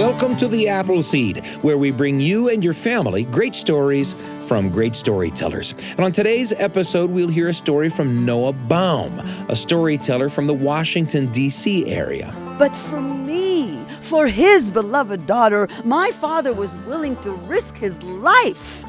Welcome to the Appleseed, where we bring you and your family great stories from great storytellers. And on today's episode, we'll hear a story from Noa Baum, a storyteller from the Washington, D.C. area. But for me, for his beloved daughter, my father was willing to risk his life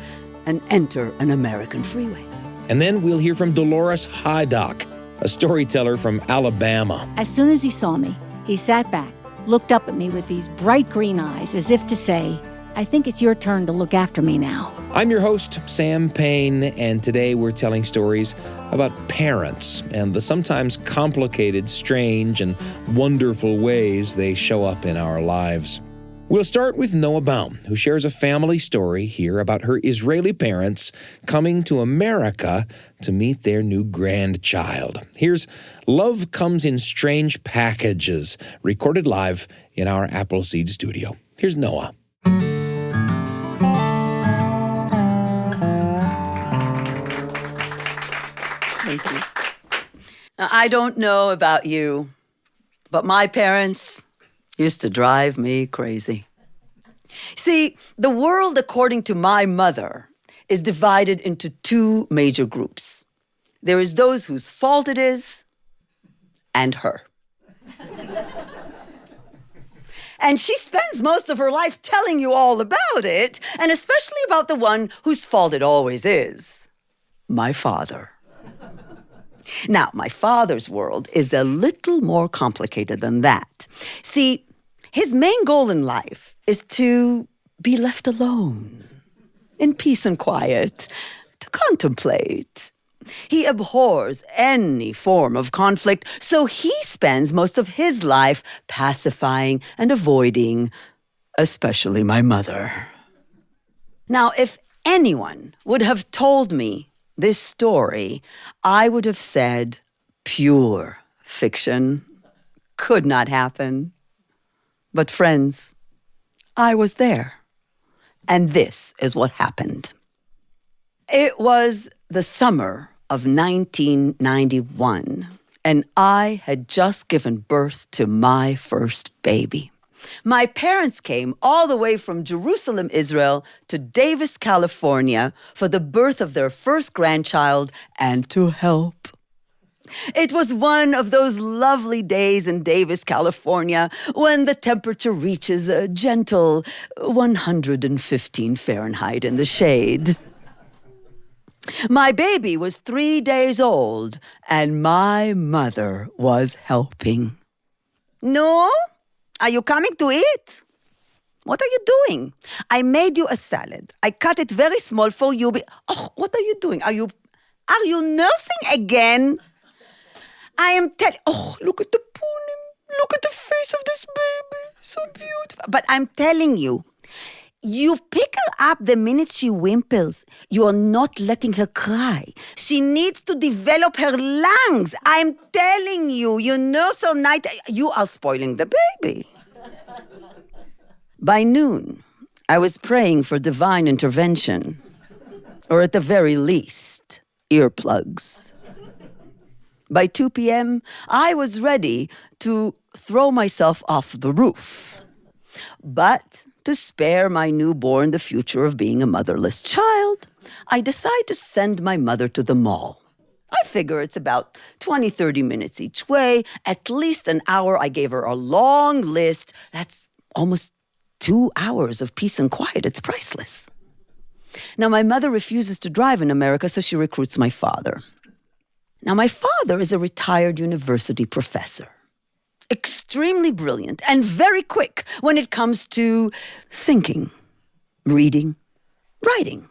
and enter an American freeway. And then we'll hear from Dolores Hydock, a storyteller from Alabama. As soon as he saw me, he sat back, looked up at me with these bright green eyes as if to say, I think it's your turn to look after me now. I'm your host, Sam Payne, and today we're telling stories about parents and the sometimes complicated, strange, and wonderful ways they show up in our lives. We'll start with Noa Baum, who shares a family story here about her Israeli parents coming to America to meet their new grandchild. Here's Love Comes in Strange Packages, recorded live in our Appleseed studio. Here's Noa. Thank you. Now, I don't know about you, but my parents used to drive me crazy. See, the world, according to my mother, is divided into two major groups. There is those whose fault it is, and her. And she spends most of her life telling you all about it, and especially about the one whose fault it always is, my father. Now, my father's world is a little more complicated than that. See, his main goal in life is to be left alone, in peace and quiet, to contemplate. He abhors any form of conflict, so he spends most of his life pacifying and avoiding, especially my mother. Now, if anyone would have told me this story, I would have said, pure fiction. Could not happen. But friends, I was there. And this is what happened. It was the summer of 1991, and I had just given birth to my first baby. My parents came all the way from Jerusalem, Israel, to Davis, California, for the birth of their first grandchild and to help. It was one of those lovely days in Davis, California, when the temperature reaches a gentle 115 Fahrenheit in the shade. My baby was 3 days old, and my mother was helping. No? Are you coming to eat? What are you doing? I made you a salad. I cut it very small for you. Oh, what are you doing? Are you nursing again? I am oh, look at the poonim. Look at the face of this baby. So beautiful. But I'm telling you, you pick her up the minute she whimpers. You are not letting her cry. She needs to develop her lungs. I'm telling you, you nurse all night. You are spoiling the baby. By noon, I was praying for divine intervention, or at the very least, earplugs. By 2 p.m., I was ready to throw myself off the roof. But to spare my newborn the future of being a motherless child, I decide to send my mother to the mall. I figure it's about 20, 30 minutes each way, at least an hour. I gave her a long list. That's almost 2 hours of peace and quiet. It's priceless. Now, my mother refuses to drive in America, so she recruits my father. Now, my father is a retired university professor. Extremely brilliant and very quick when it comes to thinking, reading, writing.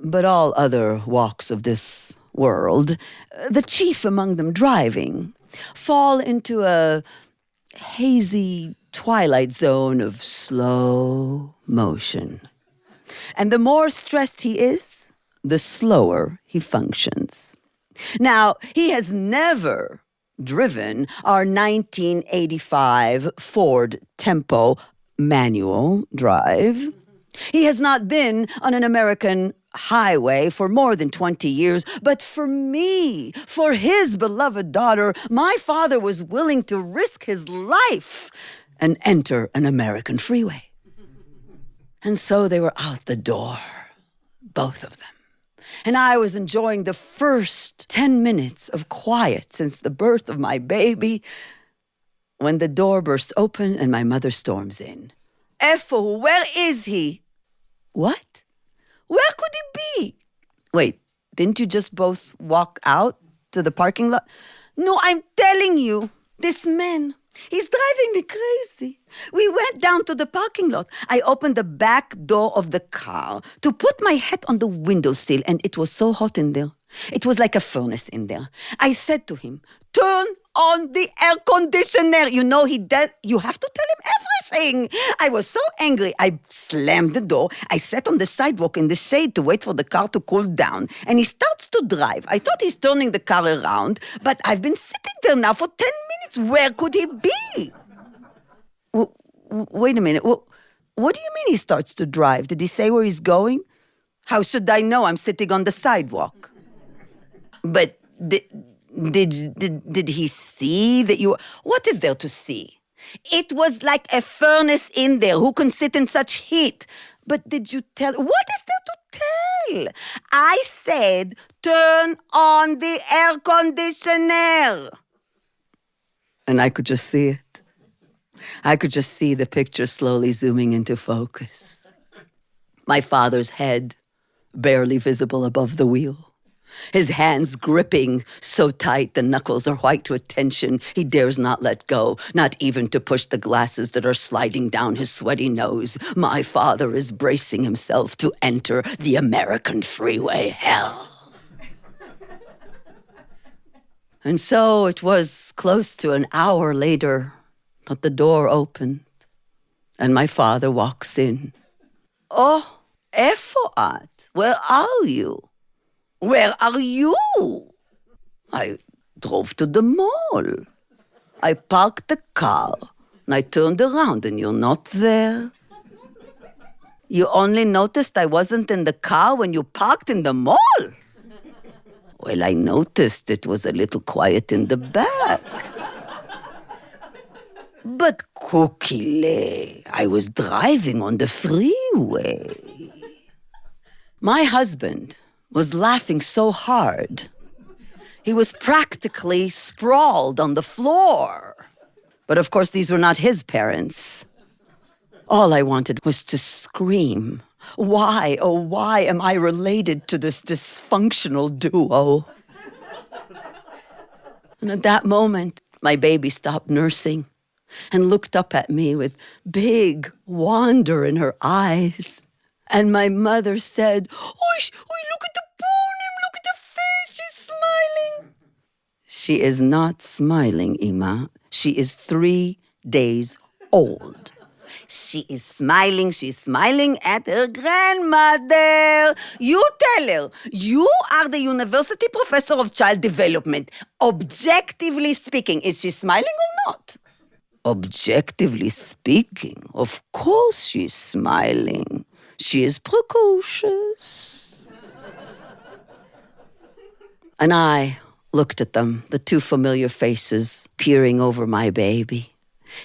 But all other walks of this world, the chief among them driving, fall into a hazy twilight zone of slow motion. And the more stressed he is, the slower he functions. Now, he has never driven our 1985 Ford Tempo manual drive. He has not been on an American highway for more than 20 years, but for me, for his beloved daughter, my father was willing to risk his life and enter an American freeway. And so they were out the door, both of them. And I was enjoying the first 10 minutes of quiet since the birth of my baby when the door bursts open and my mother storms in. Efo, where is he? What? Where could he be? Wait, didn't you just both walk out to the parking lot? No, I'm telling you, this man, he's driving me crazy. We went down to the parking lot. I opened the back door of the car to put my head on the windowsill, and it was so hot in there. It was like a furnace in there. I said to him, turn on the air conditioner. You know, you have to tell him everything. I was so angry. I slammed the door. I sat on the sidewalk in the shade to wait for the car to cool down. And he starts to drive. I thought he's turning the car around, but I've been sitting there now for 10 minutes. Where could he be? Wait a minute. What do you mean he starts to drive? Did he say where he's going? How should I know? I'm sitting on the sidewalk. But did he see that you... What is there to see? It was like a furnace in there. Who can sit in such heat? But did you tell... What is there to tell? I said, turn on the air conditioner. And I could just see it. I could just see the picture slowly zooming into focus. My father's head barely visible above the wheel. His hands gripping so tight the knuckles are white to attention he dares not let go, not even to push the glasses that are sliding down his sweaty nose. My father is bracing himself to enter the American freeway hell. And so it was close to an hour later that the door opened and my father walks in. Oh, Efo at? Where are you? Where are you? I drove to the mall. I parked the car, and I turned around, and you're not there. You only noticed I wasn't in the car when you parked in the mall? Well, I noticed it was a little quiet in the back. But Kukile, I was driving on the freeway. My husband was laughing so hard. He was practically sprawled on the floor. But of course, these were not his parents. All I wanted was to scream. Why, oh, why am I related to this dysfunctional duo? And at that moment, my baby stopped nursing and looked up at me with big wonder in her eyes. And my mother said, Oy, look at the ponim, look at the face, she's smiling. She is not smiling, Ima. She is 3 days old. She's smiling at her grandmother. You tell her, you are the university professor of child development. Objectively speaking, is she smiling or not? Objectively speaking, of course she's smiling. She is precocious. And I looked at them, the two familiar faces peering over my baby.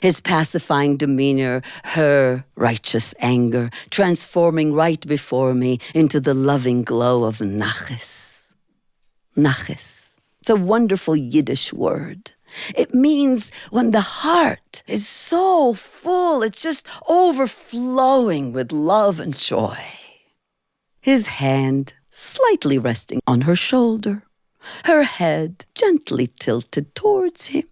His pacifying demeanor, her righteous anger, transforming right before me into the loving glow of naches. Naches. It's a wonderful Yiddish word. It means when the heart is so full, it's just overflowing with love and joy. His hand slightly resting on her shoulder, her head gently tilted towards him.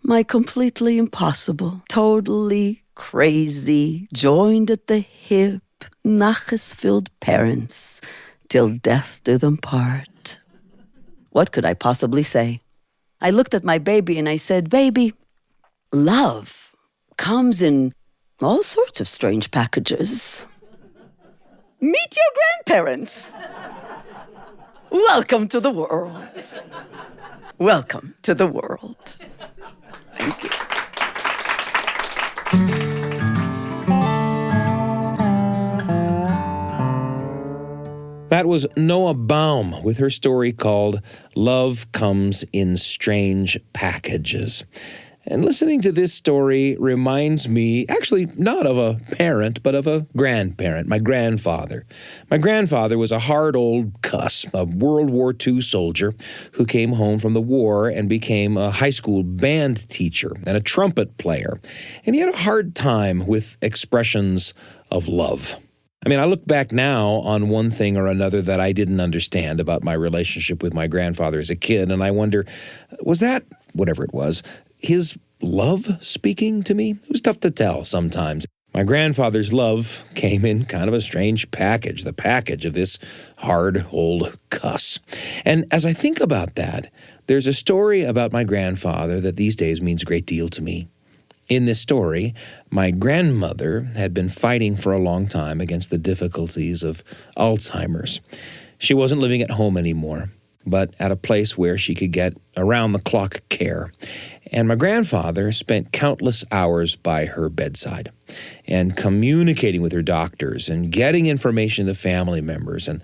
My completely impossible, totally crazy, joined at the hip, naches-filled parents, till death do them part. What could I possibly say? I looked at my baby and I said, baby, love comes in all sorts of strange packages. Meet your grandparents. Welcome to the world. Welcome to the world. Thank you. That was Noa Baum with her story called Love Comes in Strange Packages. And listening to this story reminds me, actually not of a parent, but of a grandparent, my grandfather. My grandfather was a hard old cuss, a World War II soldier who came home from the war and became a high school band teacher and a trumpet player. And he had a hard time with expressions of love. I mean, I look back now on one thing or another that I didn't understand about my relationship with my grandfather as a kid, and I wonder, was that, whatever it was, his love speaking to me? It was tough to tell sometimes. My grandfather's love came in kind of a strange package, the package of this hard old cuss. And as I think about that, there's a story about my grandfather that these days means a great deal to me. In this story, my grandmother had been fighting for a long time against the difficulties of Alzheimer's. She wasn't living at home anymore, but at a place where she could get around-the-clock care. And my grandfather spent countless hours by her bedside and communicating with her doctors and getting information to family members. And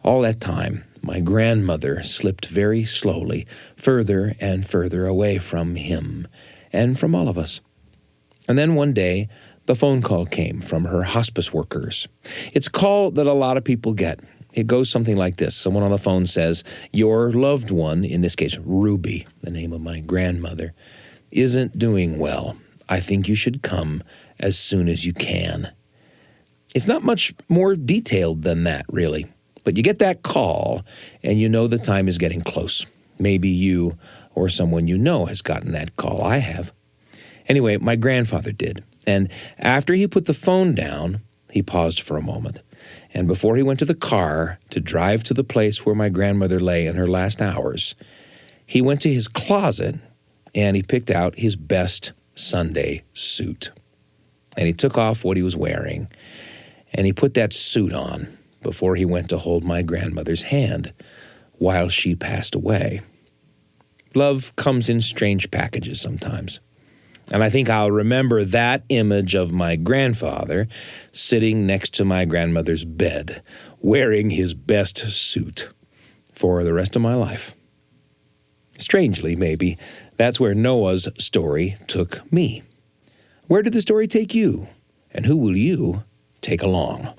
all that time, my grandmother slipped very slowly further and further away from him and from all of us. And then one day, the phone call came from her hospice workers. It's a call that a lot of people get. It goes something like this. Someone on the phone says, your loved one, in this case, Ruby, the name of my grandmother, isn't doing well. I think you should come as soon as you can. It's not much more detailed than that, really. But you get that call, and you know the time is getting close. Maybe you or someone you know has gotten that call. I have. Anyway, my grandfather did. And after he put the phone down, he paused for a moment. And before he went to the car to drive to the place where my grandmother lay in her last hours, he went to his closet and he picked out his best Sunday suit. And he took off what he was wearing, and he put that suit on before he went to hold my grandmother's hand while she passed away. Love comes in strange packages sometimes. And I think I'll remember that image of my grandfather sitting next to my grandmother's bed, wearing his best suit for the rest of my life. Strangely, maybe, that's where Noah's story took me. Where did the story take you? And who will you take along?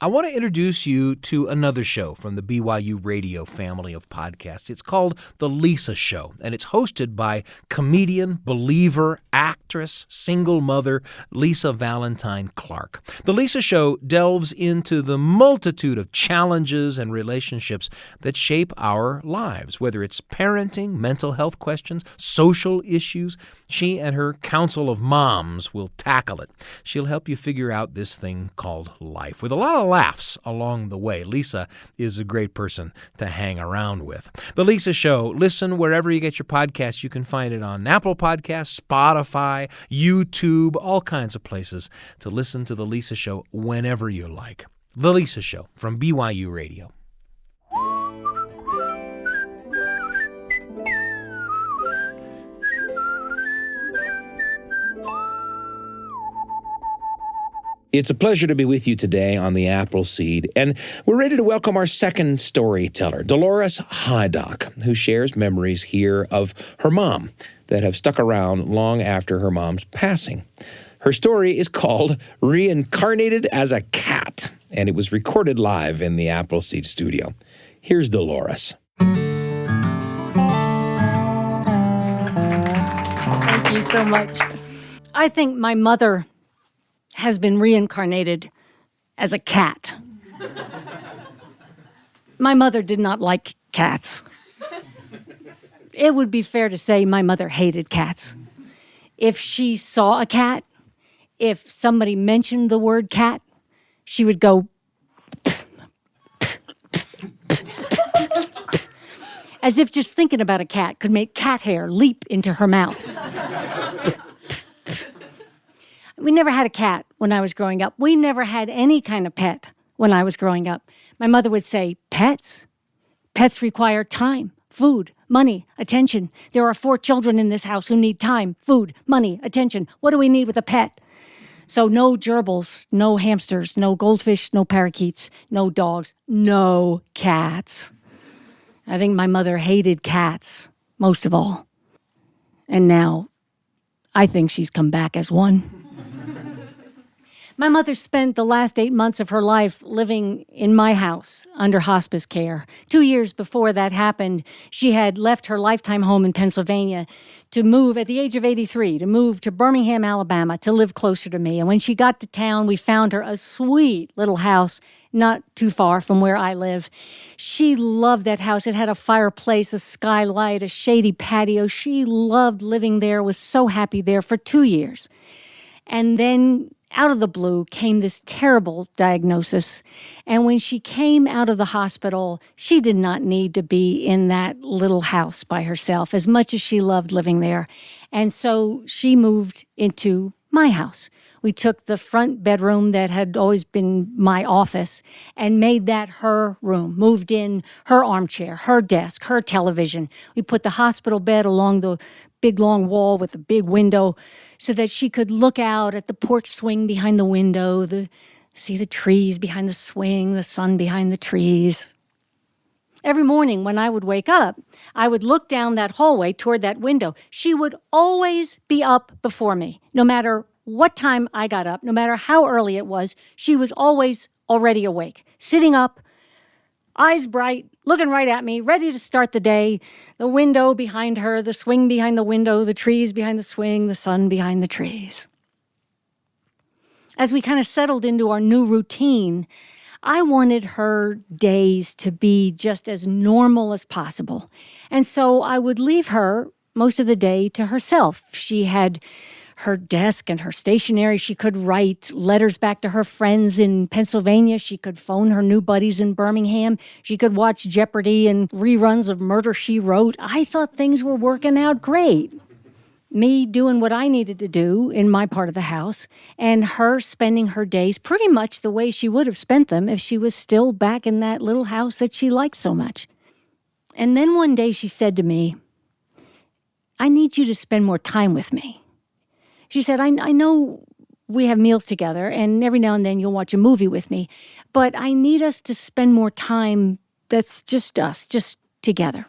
I want to introduce you to another show from the BYUradio family of podcasts. It's called The Lisa Show, and it's hosted by comedian, believer, actress, single mother, Lisa Valentine Clark. The Lisa Show delves into the multitude of challenges and relationships that shape our lives, whether it's parenting, mental health questions, social issues. She and her council of moms will tackle it. She'll help you figure out this thing called life with a lot of laughs along the way. Lisa is a great person to hang around with. The Lisa Show, listen wherever you get your podcasts. You can find it on Apple Podcasts, Spotify, YouTube, all kinds of places to listen to The Lisa Show whenever you like. The Lisa Show from BYU Radio. It's a pleasure to be with you today on the Appleseed, and we're ready to welcome our second storyteller, Dolores Hydock, who shares memories here of her mom that have stuck around long after her mom's passing. Her story is called Reincarnated as a Cat, and it was recorded live in the Appleseed studio. Here's Dolores. Thank you so much. I think my mother has been reincarnated as a cat. My mother did not like cats. It would be fair to say my mother hated cats. If she saw a cat, if somebody mentioned the word cat, she would go as if just thinking about a cat could make cat hair leap into her mouth. We never had a cat when I was growing up. We never had any kind of pet when I was growing up. My mother would say, pets? Pets require time, food, money, attention. There are 4 children in this house who need time, food, money, attention. What do we need with a pet? So no gerbils, no hamsters, no goldfish, no parakeets, no dogs, no cats. I think my mother hated cats most of all. And now I think she's come back as one. My mother spent the last 8 months of her life living in my house under hospice care. 2 years before that happened, she had left her lifetime home in Pennsylvania to move at the age of 83, to move to Birmingham, Alabama, to live closer to me. And when she got to town, we found her a sweet little house not too far from where I live. She loved that house. It had a fireplace, a skylight, a shady patio. She loved living there, was so happy there for 2 years. And then out of the blue came this terrible diagnosis. And when she came out of the hospital, she did not need to be in that little house by herself as much as she loved living there. And so she moved into my house. We took the front bedroom that had always been my office and made that her room, moved in her armchair, her desk, her television. We put the hospital bed along the big long wall with a big window so that she could look out at the porch swing behind the window, see the trees behind the swing, the sun behind the trees. Every morning when I would wake up, I would look down that hallway toward that window. She would always be up before me. No matter what time I got up, no matter how early it was, she was always already awake, sitting up, eyes bright, looking right at me, ready to start the day. The window behind her, the swing behind the window, the trees behind the swing, the sun behind the trees. As we kind of settled into our new routine, I wanted her days to be just as normal as possible. And so I would leave her most of the day to herself. She had her desk and her stationery. She could write letters back to her friends in Pennsylvania. She could phone her new buddies in Birmingham. She could watch Jeopardy and reruns of Murder, She Wrote. I thought things were working out great. Me doing what I needed to do in my part of the house, and her spending her days pretty much the way she would have spent them if she was still back in that little house that she liked so much. And then one day she said to me, "I need you to spend more time with me." She said, I know we have meals together, and every now and then you'll watch a movie with me, but I need us to spend more time that's just us, just together.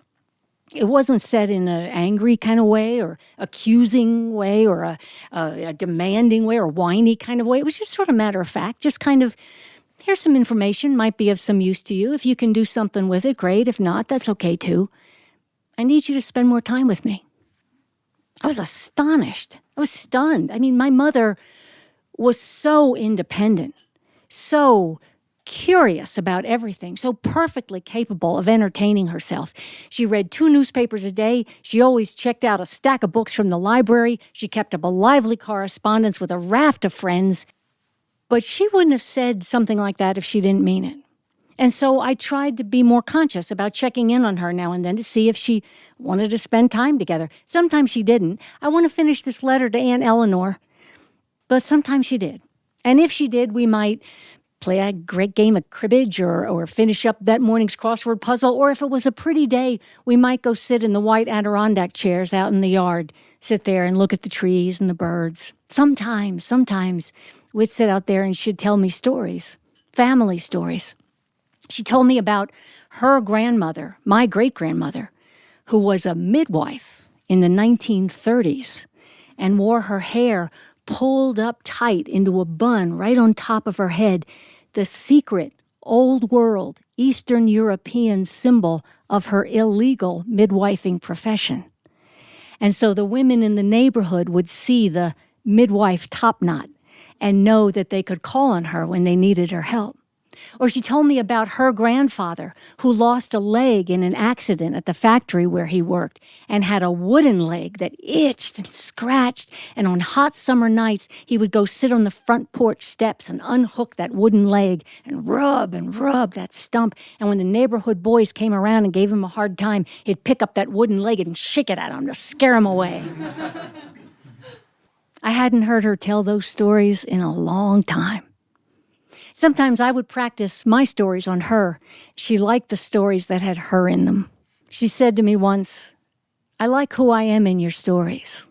It wasn't said in an angry kind of way or accusing way or a demanding way or whiny kind of way. It was just sort of matter of fact, just kind of, here's some information, might be of some use to you. If you can do something with it, great. If not, that's okay too. I need you to spend more time with me. I was astonished. I was stunned. I mean, my mother was so independent, so curious about everything, so perfectly capable of entertaining herself. She read 2 newspapers a day. She always checked out a stack of books from the library. She kept up a lively correspondence with a raft of friends. But she wouldn't have said something like that if she didn't mean it. And so I tried to be more conscious about checking in on her now and then to see if she wanted to spend time together. Sometimes she didn't. I want to finish this letter to Aunt Eleanor, but sometimes she did. And if she did, we might play a great game of cribbage or finish up that morning's crossword puzzle. Or if it was a pretty day, we might go sit in the white Adirondack chairs out in the yard, sit there and look at the trees and the birds. Sometimes we'd sit out there and she'd tell me stories, family stories. She told me about her grandmother, my great-grandmother, who was a midwife in the 1930s and wore her hair pulled up tight into a bun right on top of her head, the secret, old world, Eastern European symbol of her illegal midwifing profession. And so the women in the neighborhood would see the midwife topknot and know that they could call on her when they needed her help. Or she told me about her grandfather who lost a leg in an accident at the factory where he worked and had a wooden leg that itched and scratched. And on hot summer nights, he would go sit on the front porch steps and unhook that wooden leg and rub that stump. And when the neighborhood boys came around and gave him a hard time, he'd pick up that wooden leg and shake it at them to scare them away. I hadn't heard her tell those stories in a long time. Sometimes I would practice my stories on her. She liked the stories that had her in them. She said to me once, "I like who I am in your stories.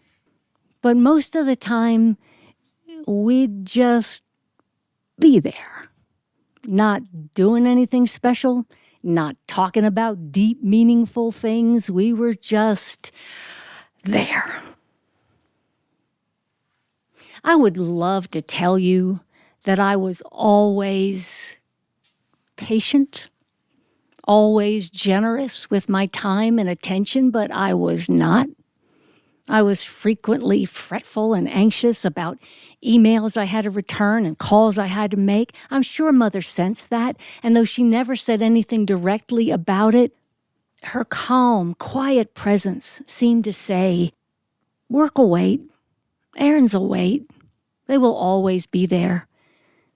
But most of the time, we'd just be there. Not doing anything special, not talking about deep, meaningful things. We were just there. I would love to tell you that I was always patient, always generous with my time and attention, but I was not. I was frequently fretful and anxious about emails I had to return and calls I had to make. I'm sure Mother sensed that, and though she never said anything directly about it, her calm, quiet presence seemed to say, work will wait, errands will wait, they will always be there.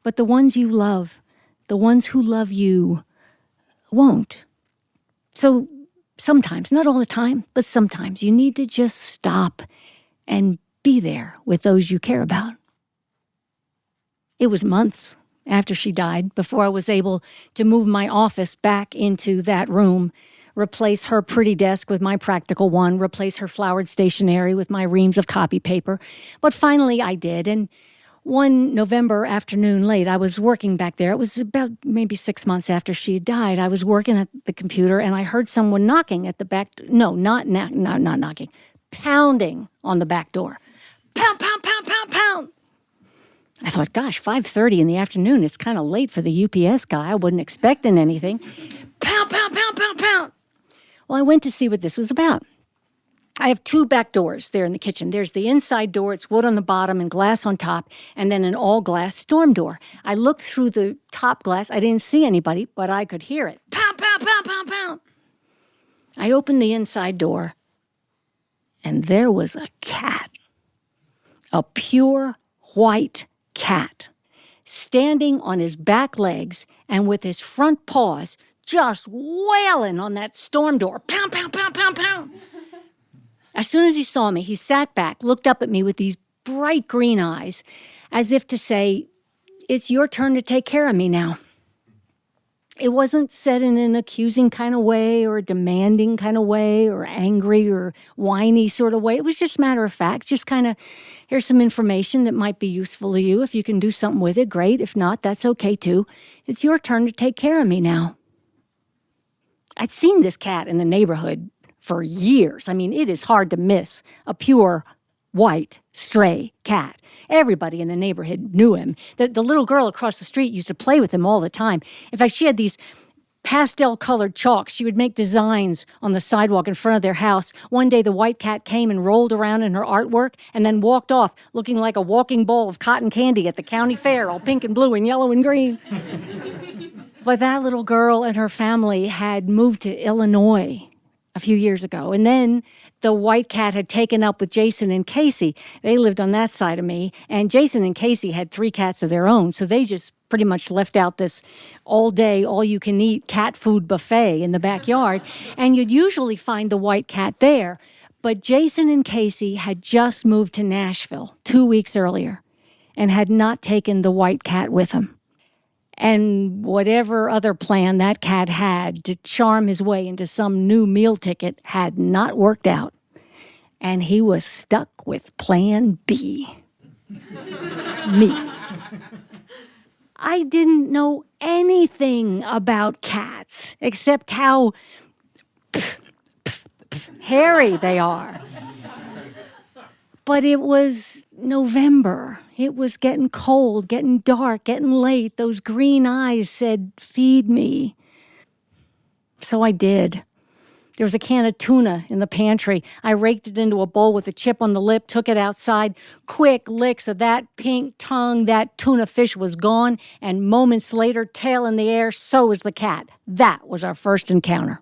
But the ones you love, the ones who love you, won't. So sometimes, not all the time, but sometimes you need to just stop and be there with those you care about. It was months after she died before I was able to move my office back into that room, replace her pretty desk with my practical one, replace her flowered stationery with my reams of copy paper. But finally I did, and one November afternoon late, I was working back there. It was about maybe 6 months after she had died. I was working at the computer, and I heard someone knocking at the back. No, not knocking. Pounding on the back door. Pound, pound, pound, pound, pound. I thought, gosh, 5:30 in the afternoon. It's kind of late for the UPS guy. I wasn't expecting anything. Pound, pound, pound, pound, pound. Well, I went to see what this was about. I have 2 back doors there in the kitchen. There's the inside door, it's wood on the bottom and glass on top, and then an all-glass storm door. I looked through the top glass. I didn't see anybody, but I could hear it. Pound, pound, pound, pound, pound. I opened the inside door, and there was a cat. A pure white cat, standing on his back legs and with his front paws just wailing on that storm door. Pound, pound, pound, pound, pound. As soon as he saw me, he sat back, looked up at me with these bright green eyes, as if to say, it's your turn to take care of me now. It wasn't said in an accusing kind of way or a demanding kind of way or angry or whiny sort of way. It was just matter of fact, just kind of, here's some information that might be useful to you. If you can do something with it, great. If not, that's okay too. It's your turn to take care of me now. I'd seen this cat in the neighborhood for years. I mean, it is hard to miss a pure, white, stray cat. Everybody in the neighborhood knew him. The little girl across the street used to play with him all the time. In fact, she had these pastel-colored chalks. She would make designs on the sidewalk in front of their house. One day, the white cat came and rolled around in her artwork and then walked off looking like a walking ball of cotton candy at the county fair, all pink and blue and yellow and green. But that little girl and her family had moved to Illinois a few years ago. And then the white cat had taken up with Jason and Casey. They lived on that side of me. And Jason and Casey had 3 cats of their own. So they just pretty much left out this all-day, all-you-can-eat cat food buffet in the backyard. And you'd usually find the white cat there. But Jason and Casey had just moved to Nashville 2 weeks earlier and had not taken the white cat with them. And whatever other plan that cat had to charm his way into some new meal ticket had not worked out. And he was stuck with plan B. Me. I didn't know anything about cats except how hairy they are. But it was November. It was getting cold, getting dark, getting late. Those green eyes said, feed me. So I did. There was a can of tuna in the pantry. I raked it into a bowl with a chip on the lip, took it outside. Quick licks of that pink tongue, that tuna fish was gone, and moments later, tail in the air, so was the cat. That was our first encounter.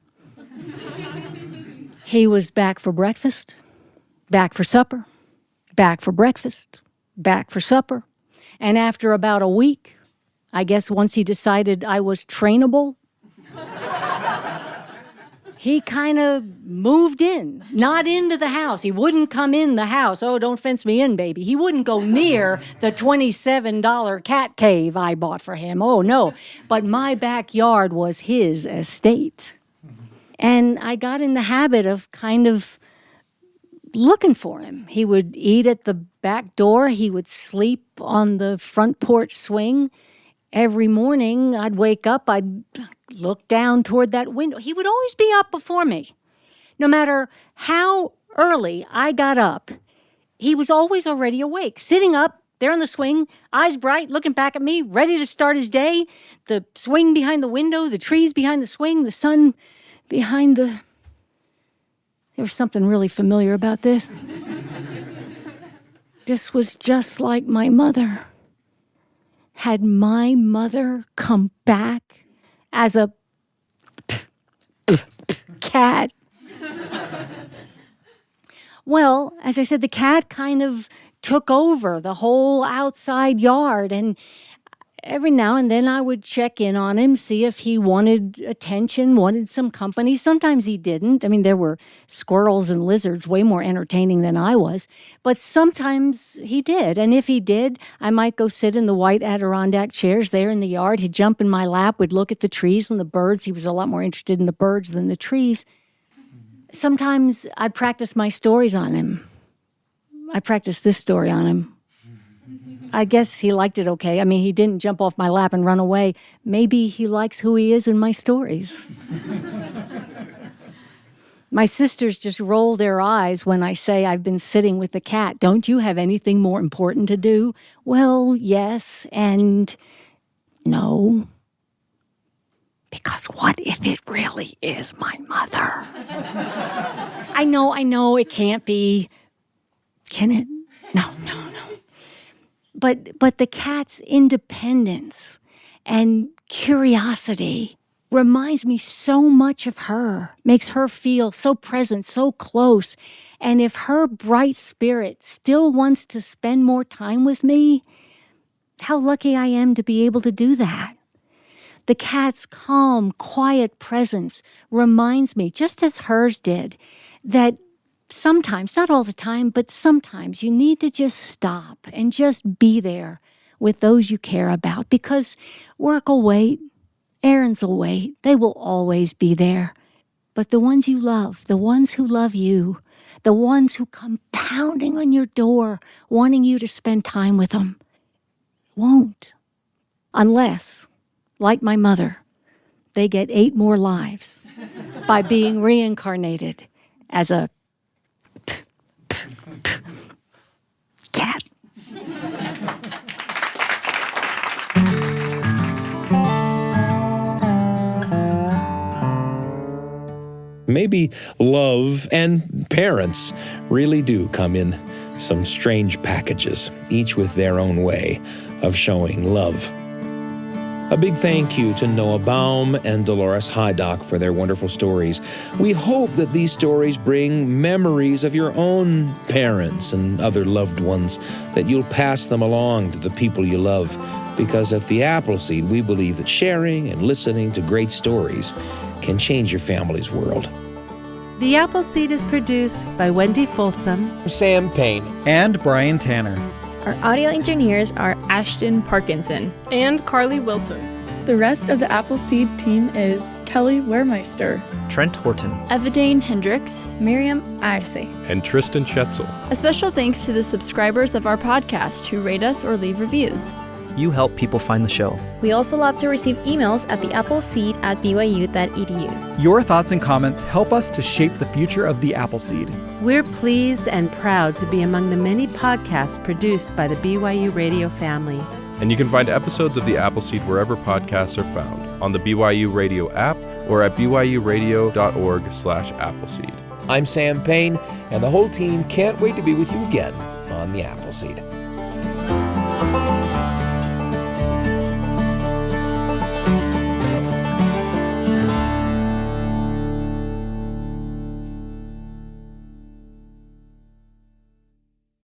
He was back for breakfast, back for supper, back for breakfast, back for supper. And after about a week, I guess once he decided I was trainable, he kind of moved in, not into the house. He wouldn't come in the house. Oh, don't fence me in, baby. He wouldn't go near the $27 cat cave I bought for him. Oh, no. But my backyard was his estate. And I got in the habit of kind of looking for him. He would eat at the back door. He would sleep on the front porch swing. Every morning I'd wake up, I'd look down toward that window. He would always be up before me. No matter how early I got up, he was always already awake, sitting up there on the swing, eyes bright, looking back at me, ready to start his day. The swing behind the window, the trees behind the swing, the sun behind the... There was something really familiar about this. This was just like my mother. Had my mother come back as a cat? Well, as I said, the cat kind of took over the whole outside yard, and every now and then I would check in on him, see if he wanted attention, wanted some company. Sometimes he didn't. I mean, there were squirrels and lizards way more entertaining than I was, but sometimes he did. And if he did, I might go sit in the white Adirondack chairs there in the yard. He'd jump in my lap, would look at the trees and the birds. He was a lot more interested in the birds than the trees. Sometimes I'd practice my stories on him. I practiced this story on him. I guess he liked it okay. I mean, he didn't jump off my lap and run away. Maybe he likes who he is in my stories. My sisters just roll their eyes when I say I've been sitting with the cat. Don't you have anything more important to do? Well, yes and no. Because what if it really is my mother? I know, it can't be. Can it? No. But the cat's independence and curiosity reminds me so much of her, makes her feel so present, so close. And if her bright spirit still wants to spend more time with me, how lucky I am to be able to do that. The cat's calm, quiet presence reminds me, just as hers did, that sometimes, not all the time, but sometimes you need to just stop and just be there with those you care about, because work will wait, errands will wait, they will always be there. But the ones you love, the ones who love you, the ones who come pounding on your door wanting you to spend time with them, won't. Unless, like my mother, they get 8 more lives by being reincarnated as a cat. Maybe love and parents really do come in some strange packages, each with their own way of showing love. A big thank you to Noa Baum and Dolores Hydock for their wonderful stories. We hope that these stories bring memories of your own parents and other loved ones, that you'll pass them along to the people you love, because at the Appleseed, we believe that sharing and listening to great stories can change your family's world. The Appleseed is produced by Wendy Folsom, Sam Payne, and Brian Tanner. Our audio engineers are Ashton Parkinson and Carly Wilson. The rest of the Appleseed team is Kelly Wehrmeister, Trent Horton, Evadane Hendricks, Miriam Arce, and Tristan Schetzel. A special thanks to the subscribers of our podcast who rate us or leave reviews. You help people find the show. We also love to receive emails at theappleseed@byu.edu. Your thoughts and comments help us to shape the future of the Appleseed. We're pleased and proud to be among the many podcasts produced by the BYU Radio family. And you can find episodes of The Appleseed wherever podcasts are found, on the BYU Radio app or at byuradio.org/Appleseed. I'm Sam Payne, and the whole team can't wait to be with you again on the Appleseed.